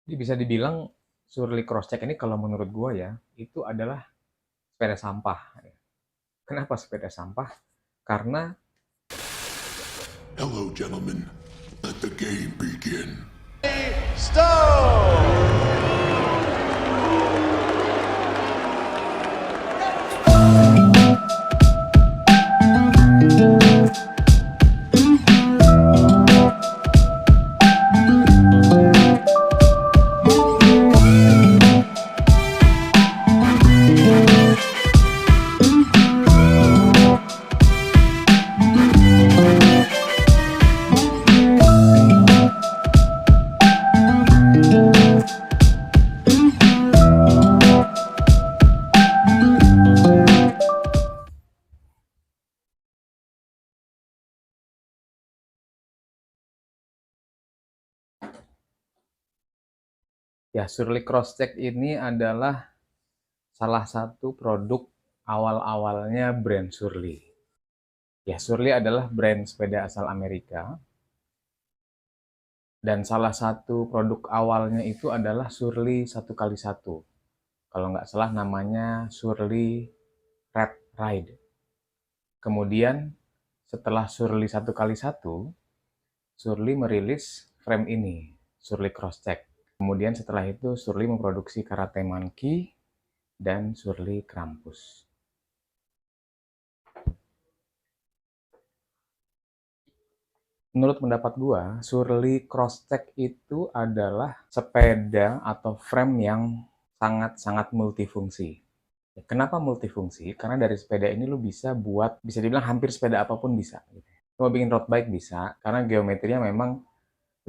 Jadi bisa dibilang Surly Crosscheck ini kalau menurut gua ya, itu adalah sepeda sampah. Kenapa sepeda sampah? Karena Hello, gentlemen. Let the game begin. Stone! ya Surly Crosscheck ini adalah salah satu produk awal-awalnya brand Surly. Ya, Surly adalah brand sepeda asal Amerika. Dan salah satu produk awalnya itu adalah Surly 1x1. Kalau nggak salah namanya Surly Red Ride. Kemudian setelah Surly 1x1, Surly merilis frame ini, Surly Crosscheck. Kemudian setelah itu Surly memproduksi Karate Monkey dan Surly Krampus. Menurut pendapat gua, Surly Crosscheck itu adalah sepeda atau frame yang sangat-sangat multifungsi. Kenapa multifungsi? Karena dari sepeda ini lu bisa buat, bisa dibilang hampir sepeda apapun bisa. Gitu. Lu mau bikin road bike bisa, karena geometrinya memang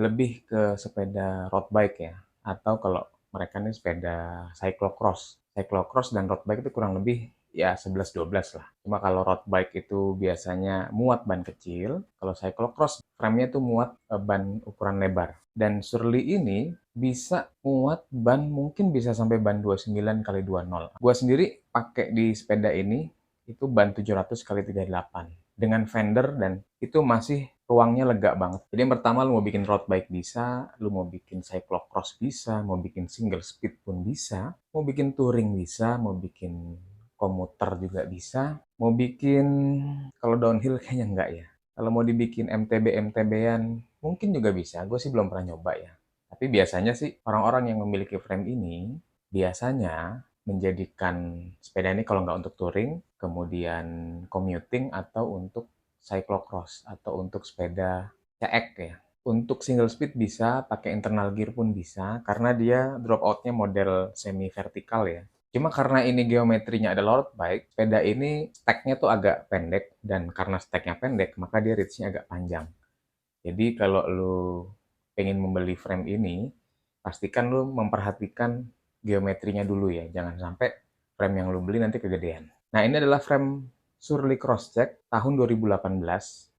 lebih ke sepeda road bike ya. Atau kalau mereka ini sepeda cyclocross. Cyclocross dan road bike itu kurang lebih ya 11-12 lah. Cuma kalau road bike itu biasanya muat ban kecil, kalau cyclocross frame-nya itu muat ban ukuran lebar. Dan Surly ini bisa muat ban mungkin bisa sampai ban 29 kali 20. Gua sendiri pakai di sepeda ini itu ban 700 kali 38 dengan fender dan itu masih ruangnya lega banget. Jadi yang pertama lu mau bikin road bike bisa, lu mau bikin cyclocross bisa, mau bikin single speed pun bisa, mau bikin touring bisa, mau bikin komuter juga bisa, mau bikin kalau downhill kayaknya enggak ya. Kalau mau dibikin MTB-MTB-an mungkin juga bisa. Gue sih belum pernah nyoba ya. Tapi biasanya sih orang-orang yang memiliki frame ini biasanya menjadikan sepeda ini kalau nggak untuk touring, kemudian commuting atau untuk cyclocross atau untuk sepeda CX ya. Untuk single speed bisa, pakai internal gear pun bisa, karena dia drop outnya model semi vertikal ya. Cuma karena ini geometrinya adalah road bike, sepeda ini stacknya tuh agak pendek, dan karena stacknya pendek, maka dia reachnya agak panjang. Jadi kalau lu pengen membeli frame ini, pastikan lu memperhatikan geometrinya dulu ya. Jangan sampai frame yang lu beli nanti kegedean. Nah, ini adalah frame Surly Crosscheck tahun 2018.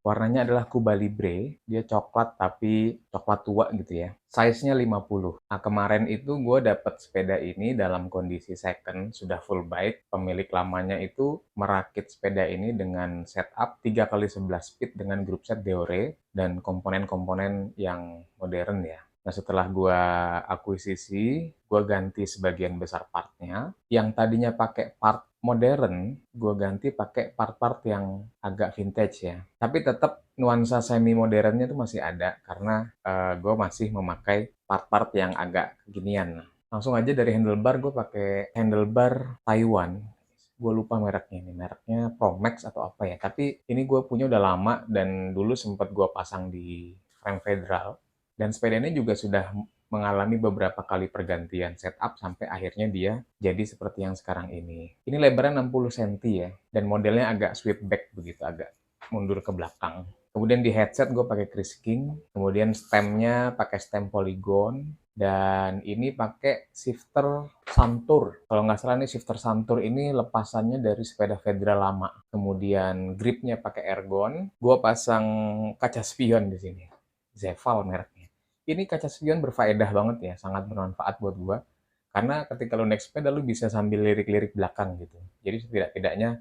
Warnanya adalah Cuba Libre. Dia coklat tapi coklat tua gitu ya. Size-nya 50. Nah, kemarin itu gue dapet sepeda ini dalam kondisi second, sudah full bike. Pemilik lamanya itu merakit sepeda ini dengan setup 3x11 speed dengan group set Deore dan komponen-komponen yang modern ya. Nah, setelah gue akuisisi, gue ganti sebagian besar partnya. Yang tadinya pakai part modern, gue ganti pakai part-part yang agak vintage ya. Tapi tetap nuansa semi modernnya itu masih ada karena gue masih memakai part-part yang agak kekinian. Langsung aja dari handlebar, gue pakai handlebar Taiwan. Gue lupa mereknya ini, mereknya Promax atau apa ya. Tapi ini gue punya udah lama dan dulu sempat gue pasang di frame federal. Dan sepeda ini juga sudah mengalami beberapa kali pergantian setup sampai akhirnya dia jadi seperti yang sekarang ini. Ini lebarnya 60 cm ya, dan modelnya agak sweep back begitu, agak mundur ke belakang. Kemudian di headset gue pakai Chris King, kemudian stemnya pakai stem polygon, dan ini pakai shifter Santur. Kalau nggak salah nih shifter Santur ini lepasannya dari sepeda Federal lama. Kemudian gripnya pakai Ergon. Gue pasang kaca spion di sini. Zeval mereknya. Ini kaca spion berfaedah banget ya, sangat bermanfaat buat gua. Karena ketika lu naik sepeda lu bisa sambil lirik-lirik belakang gitu. Jadi setidak-tidaknya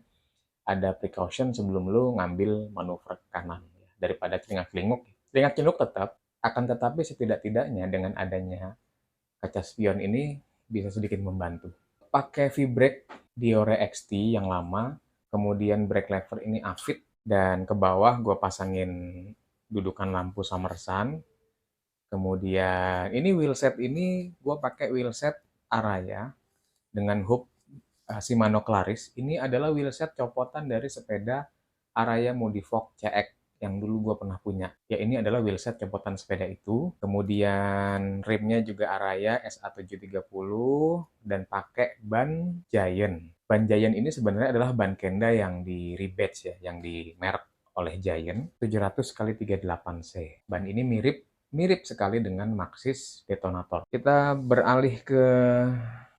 ada precaution sebelum lu ngambil manuver ke kanan ya. Daripada celingak-celinguk. Celingak-celinguk tetap, akan tetapi setidak-tidaknya dengan adanya kaca spion ini bisa sedikit membantu. Pakai V-brake Diore XT yang lama, kemudian brake lever ini Avid, dan ke bawah gue pasangin dudukan lampu Summersun. Kemudian ini wheelset ini gue pakai wheelset Araya dengan hub Shimano Claris. Ini adalah wheelset copotan dari sepeda Araya Modifox CX yang dulu gue pernah punya. Ya, ini adalah wheelset copotan sepeda itu. Kemudian rimnya juga Araya SA730 dan pakai ban Giant. Ban Giant ini sebenarnya adalah ban Kenda yang di rebadge ya, yang di merek oleh Giant 700x38C. Ban ini mirip sekali dengan Maxxis Detonator. Kita beralih ke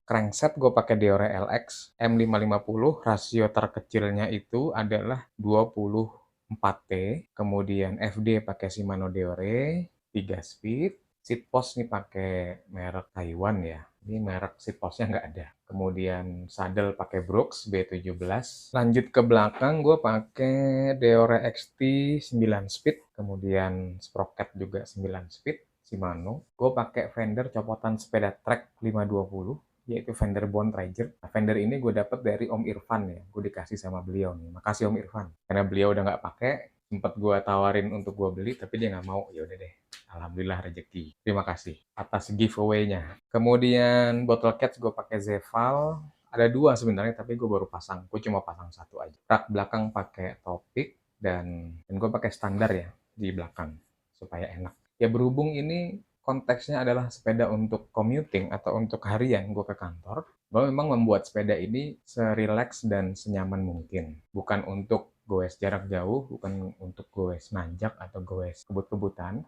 crankset, gue pakai Diore LX M550. Rasio terkecilnya itu adalah 24T. Kemudian FD pakai Shimano Diore 3 speed. Seat post nih pakai merek Taiwan ya. Ini merek seat postnya nggak ada. Kemudian saddle pakai Brooks B17. Lanjut ke belakang, gue pakai Diore XT 9 speed. Kemudian sprocket juga 9 speed Shimano. Gue pakai fender copotan sepeda trek 520, yaitu fender Bontrager. Nah, fender ini gue dapet dari Om Irfan ya. Gue dikasih sama beliau nih. Makasih Om Irfan. Karena beliau udah nggak pakai, sempat gue tawarin untuk gue beli, tapi dia nggak mau. Ya udah deh. Alhamdulillah rezeki. Terima kasih atas giveaway-nya. Kemudian bottle caps gue pakai Zeval. Ada 2 sebenarnya, tapi gue baru pasang. Gue cuma pasang 1 aja. Rak belakang pakai Topic dan gue pakai standar ya di belakang supaya enak. Ya berhubung ini konteksnya adalah sepeda untuk commuting atau untuk harian gue ke kantor, gue memang membuat sepeda ini serileks dan senyaman mungkin. Bukan untuk goes jarak jauh, bukan untuk goes nanjak atau goes kebut-kebutan.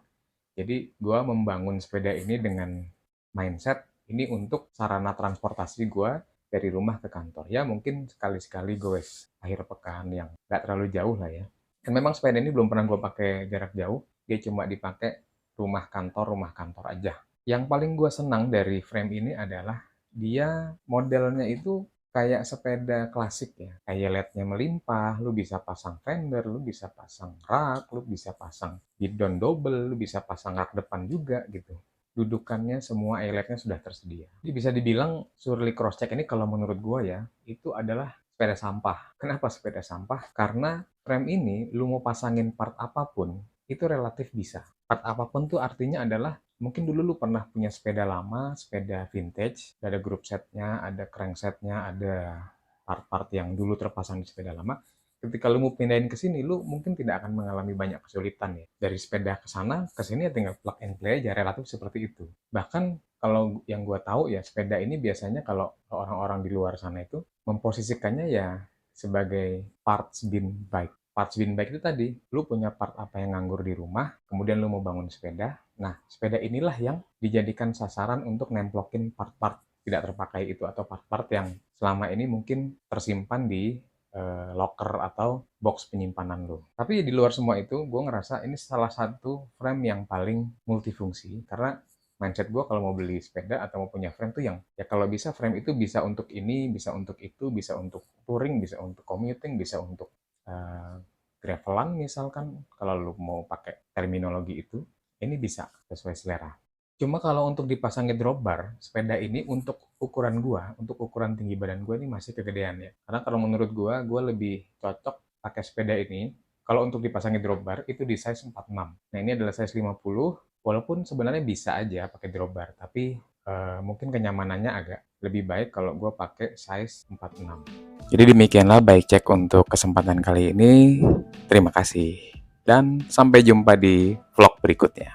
Jadi gue membangun sepeda ini dengan mindset ini untuk sarana transportasi gue dari rumah ke kantor. Ya mungkin sekali-sekali goes akhir pekan yang nggak terlalu jauh lah ya. Dan memang sepeda ini belum pernah gue pakai jarak jauh, dia cuma dipakai rumah kantor aja. Yang paling gue senang dari frame ini adalah dia modelnya itu kayak sepeda klasik ya. Kayak LED-nya melimpah, lu bisa pasang fender, lu bisa pasang rak, lu bisa pasang guidon double, lu bisa pasang rak depan juga gitu. Dudukannya semua eyelet-nya sudah tersedia. Jadi bisa dibilang Surly Crosstrek ini kalau menurut gue ya, itu adalah sepeda sampah. Kenapa sepeda sampah? Karena frame ini lu mau pasangin part apapun, itu relatif bisa. Part apapun tuh artinya adalah mungkin dulu lu pernah punya sepeda lama, sepeda vintage, ada group setnya, ada cranksetnya, ada part-part yang dulu terpasang di sepeda lama. Ketika lu mau pindahin ke sini, lu mungkin tidak akan mengalami banyak kesulitan ya. Dari sepeda ke sana, ke sini ya tinggal plug and play aja, relatif seperti itu. Bahkan kalau yang gue tahu ya, sepeda ini biasanya kalau orang-orang di luar sana itu memposisikannya ya sebagai parts bin bike. Parts bin bike itu tadi, lu punya part apa yang nganggur di rumah, kemudian lu mau bangun sepeda. Nah, sepeda inilah yang dijadikan sasaran untuk nemplokin part-part tidak terpakai itu atau part-part yang selama ini mungkin tersimpan di locker atau box penyimpanan lo. Tapi di luar semua itu, gue ngerasa ini salah satu frame yang paling multifungsi karena mindset gue kalau mau beli sepeda atau mau punya frame tuh yang ya kalau bisa frame itu bisa untuk ini, bisa untuk itu, bisa untuk touring, bisa untuk commuting, bisa untuk gravelan misalkan kalau lu mau pakai terminologi itu, ini bisa sesuai selera. Cuma kalau untuk dipasangin drop bar, sepeda ini untuk ukuran gua, untuk ukuran tinggi badan gua ini masih kegedean ya. Karena kalau menurut gua lebih cocok pakai sepeda ini. Kalau untuk dipasangin drop bar itu di size 46. Nah ini adalah size 50, walaupun sebenarnya bisa aja pakai drop bar, tapi mungkin kenyamanannya agak lebih baik kalau gua pakai size 46. Jadi demikianlah bike check untuk kesempatan kali ini. Terima kasih dan sampai jumpa di vlog berikutnya.